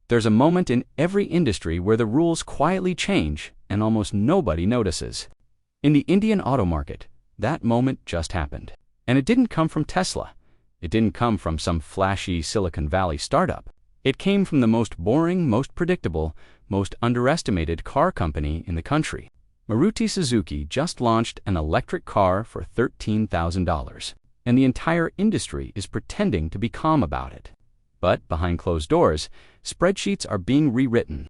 There's a moment in every industry where the rules quietly change and almost nobody notices. In the Indian auto market, that moment just happened. And it didn't come from Tesla. It didn't come from some flashy Silicon Valley startup. It came from the most boring, most predictable, most underestimated car company in the country. Maruti Suzuki just launched an electric car for $13,000, and the entire industry is pretending to be calm about it. But behind closed doors, spreadsheets are being rewritten.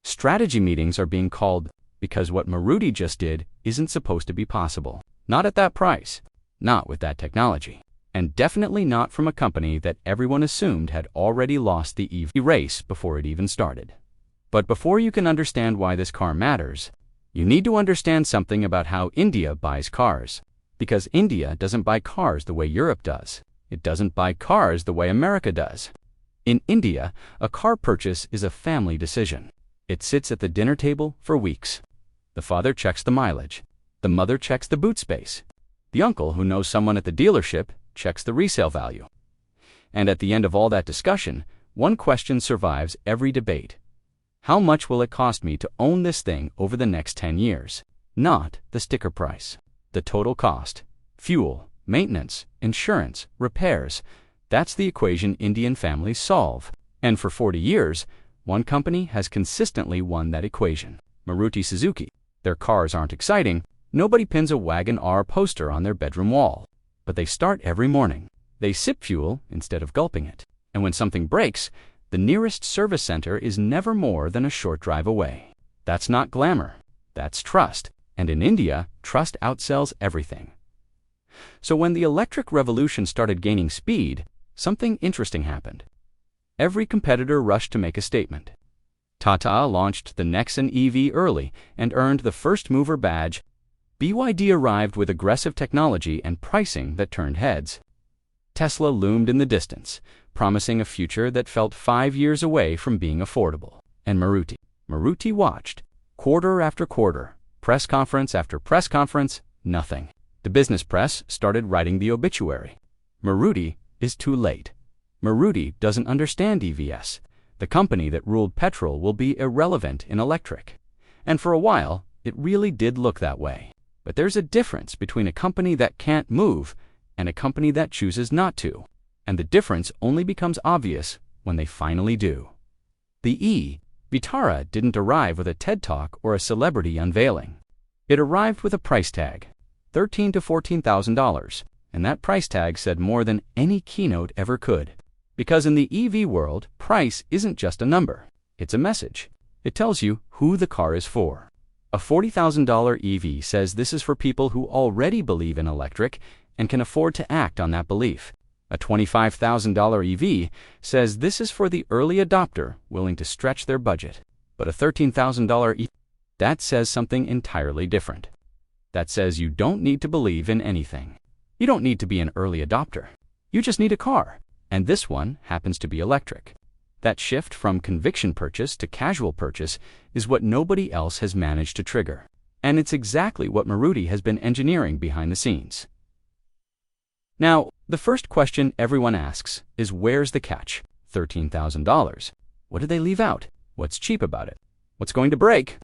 Strategy meetings are being called because what Maruti just did isn't supposed to be possible. Not at that price, not with that technology, and definitely not from a company that everyone assumed had already lost the EV race before it even started. But before you can understand why this car matters, you need to understand something about how India buys cars. Because India doesn't buy cars the way Europe does. It doesn't buy cars the way America does. In India, a car purchase is a family decision. It sits at the dinner table for weeks. The father checks the mileage. The mother checks the boot space. The uncle, who knows someone at the dealership, checks the resale value. And at the end of all that discussion, one question survives every debate. How much will it cost me to own this thing over the next 10 years? Not the sticker price. The total cost. Fuel, maintenance, insurance, repairs. That's the equation Indian families solve. And for 40 years, one company has consistently won that equation. Maruti Suzuki. Their cars aren't exciting. Nobody pins a Wagon R poster on their bedroom wall. But they start every morning. They sip fuel instead of gulping it. And when something breaks, the nearest service center is never more than a short drive away. That's not glamour. That's trust. And in India, trust outsells everything. So when the electric revolution started gaining speed, something interesting happened. Every competitor rushed to make a statement. Tata launched the Nexon EV early and earned the first mover badge. BYD arrived with aggressive technology and pricing that turned heads. Tesla loomed in the distance, promising a future that felt 5 years away from being affordable. And Maruti watched, quarter after quarter, press conference after press conference, nothing. The business press started writing the obituary. Maruti is too late. Maruti doesn't understand EVs. The company that ruled petrol will be irrelevant in electric. And for a while, it really did look that way. But there's a difference between a company that can't move and a company that chooses not to. And the difference only becomes obvious when they finally do. The Vitara didn't arrive with a TED Talk or a celebrity unveiling. It arrived with a price tag, $13,000 to $14,000, and that price tag said more than any keynote ever could. Because in the EV world, price isn't just a number, it's a message. It tells you who the car is for. A $40,000 EV says this is for people who already believe in electric and can afford to act on that belief. A $25,000 EV says this is for the early adopter willing to stretch their budget. But a $13,000 EV, that says something entirely different. That says you don't need to believe in anything. You don't need to be an early adopter. You just need a car. And this one happens to be electric. That shift from conviction purchase to casual purchase is what nobody else has managed to trigger. And it's exactly what Maruti has been engineering behind the scenes. Now, the first question everyone asks is, where's the catch? $13,000. What did they leave out? What's cheap about it? What's going to break?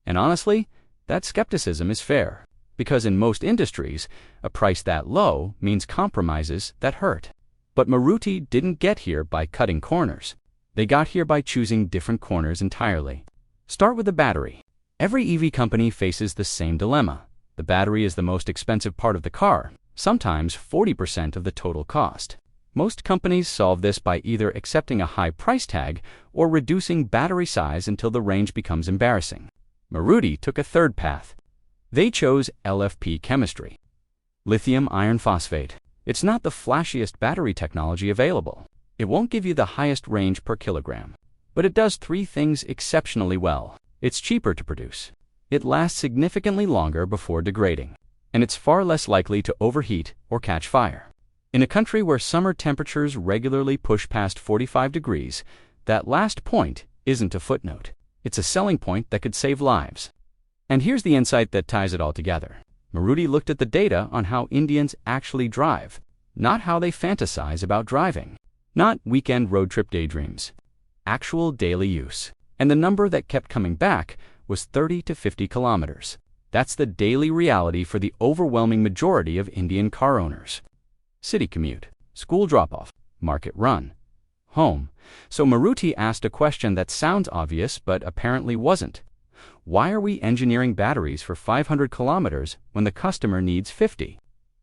And honestly, that skepticism is fair. Because in most industries, a price that low means compromises that hurt. But Maruti didn't get here by cutting corners. They got here by choosing different corners entirely. Start with the battery. Every EV company faces the same dilemma. The battery is the most expensive part of the car, sometimes 40% of the total cost. Most companies solve this by either accepting a high price tag or reducing battery size until the range becomes embarrassing. Maruti took a third path. They chose LFP chemistry. Lithium iron phosphate. It's not the flashiest battery technology available. It won't give you the highest range per kilogram. But it does three things exceptionally well. It's cheaper to produce. It lasts significantly longer before degrading. And it's far less likely to overheat or catch fire. In a country where summer temperatures regularly push past 45 degrees, that last point isn't a footnote. It's a selling point that could save lives. And here's the insight that ties it all together. Maruti looked at the data on how Indians actually drive, not how they fantasize about driving. Not weekend road trip daydreams. actual daily use. And the number that kept coming back was 30 to 50 kilometers. That's the daily reality for the overwhelming majority of Indian car owners. City commute, school drop-off, market run, home. So Maruti asked a question that sounds obvious but apparently wasn't. Why are we engineering batteries for 500 kilometers when the customer needs 50?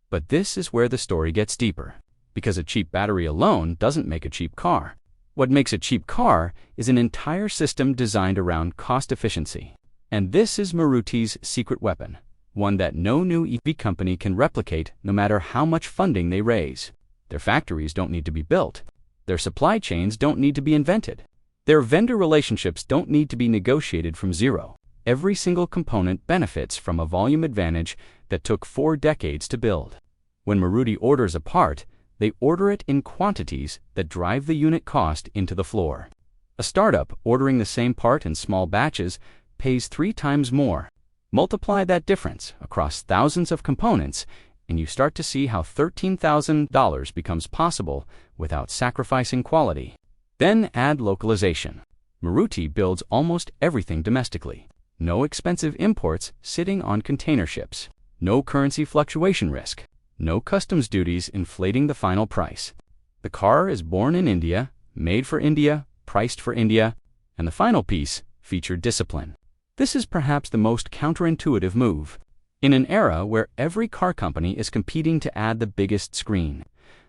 But this is where the story gets deeper. Because a cheap battery alone doesn't make a cheap car. What makes a cheap car is an entire system designed around cost efficiency. And this is Maruti's secret weapon, one that no new EV company can replicate no matter how much funding they raise. Their factories don't need to be built. Their supply chains don't need to be invented. Their vendor relationships don't need to be negotiated from zero. Every single component benefits from a volume advantage that took 4 decades to build. When Maruti orders a part, they order it in quantities that drive the unit cost into the floor. A startup ordering the same part in small batches pays 3 times more. Multiply that difference across thousands of components, and you start to see how $13,000 becomes possible without sacrificing quality. Then add localization. Maruti builds almost everything domestically. No expensive imports sitting on container ships. No currency fluctuation risk. No customs duties inflating the final price. The car is born in India, made for India, priced for India, and the final piece, featured discipline. This is perhaps the most counterintuitive move. In an era where every car company is competing to add the biggest screen,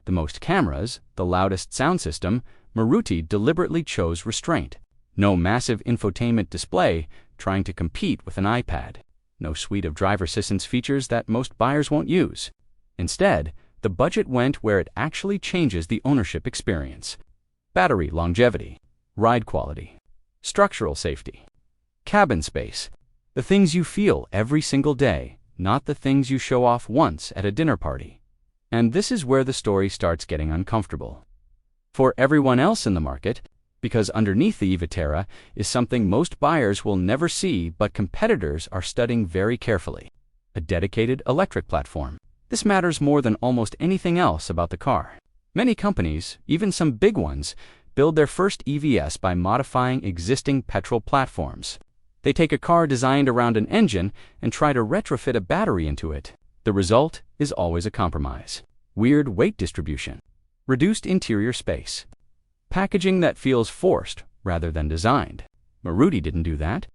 the most cameras, the loudest sound system, Maruti deliberately chose restraint. No massive infotainment display trying to compete with an iPad. No suite of driver assistance features that most buyers won't use. Instead, the budget went where it actually changes the ownership experience. Battery longevity, ride quality, structural safety, cabin space. The things you feel every single day, not the things you show off once at a dinner party. And this is where the story starts getting uncomfortable. For everyone else in the market, because underneath the e-Vitara is something most buyers will never see but competitors are studying very carefully. A dedicated electric platform. This matters more than almost anything else about the car. Many companies, even some big ones, build their first EVs by modifying existing petrol platforms. They take a car designed around an engine and try to retrofit a battery into it. The result is always a compromise. Weird weight distribution. Reduced interior space. Packaging that feels forced rather than designed. Maruti didn't do that.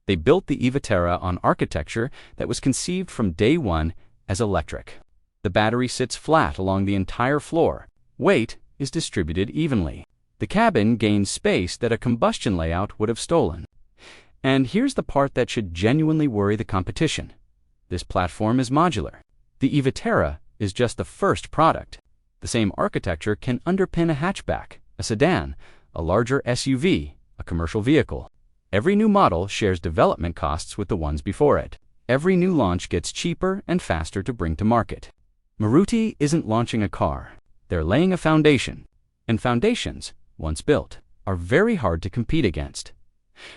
They built the e-Vitara on architecture that was conceived from day one as electric. The battery sits flat along the entire floor. Weight is distributed evenly. The cabin gains space that a combustion layout would have stolen. And here's the part that should genuinely worry the competition. This platform is modular. The e-Vitara is just the first product. The same architecture can underpin a hatchback, a sedan, a larger SUV, a commercial vehicle. Every new model shares development costs with the ones before it. Every new launch gets cheaper and faster to bring to market. Maruti isn't launching a car. They're laying a foundation. And foundations, once built, are very hard to compete against.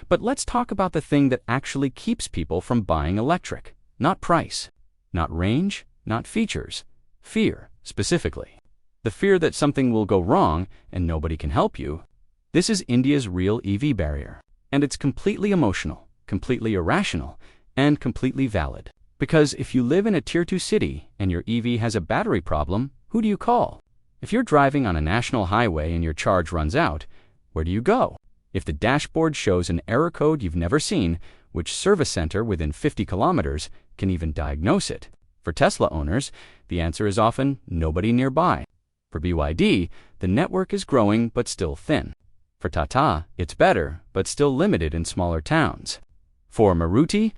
But let's talk about the thing that actually keeps people from buying electric. Not price, not range, not features. Fear, specifically. The fear that something will go wrong and nobody can help you. This is India's real EV barrier. And it's completely emotional, completely irrational, and completely valid. Because if you live in a Tier 2 city and your EV has a battery problem, who do you call? If you're driving on a national highway and your charge runs out, where do you go? If the dashboard shows an error code you've never seen, which service center within 50 kilometers can even diagnose it? For Tesla owners, the answer is often nobody nearby. For BYD, the network is growing but still thin. For Tata, it's better but still limited in smaller towns. For Maruti,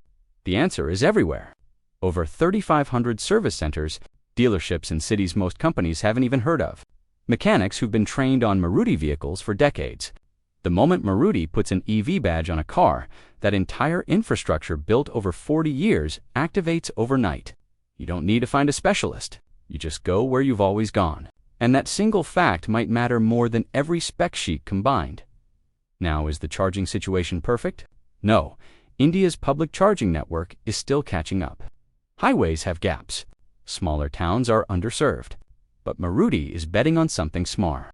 the answer is everywhere. Over 3,500 service centers, dealerships in cities most companies haven't even heard of. Mechanics who've been trained on Maruti vehicles for decades. The moment Maruti puts an EV badge on a car, that entire infrastructure built over 40 years activates overnight. You don't need to find a specialist. You just go where you've always gone. And that single fact might matter more than every spec sheet combined. Now, is the charging situation perfect? No. India's public charging network is still catching up. Highways have gaps. Smaller towns are underserved. But Maruti is betting on something smart.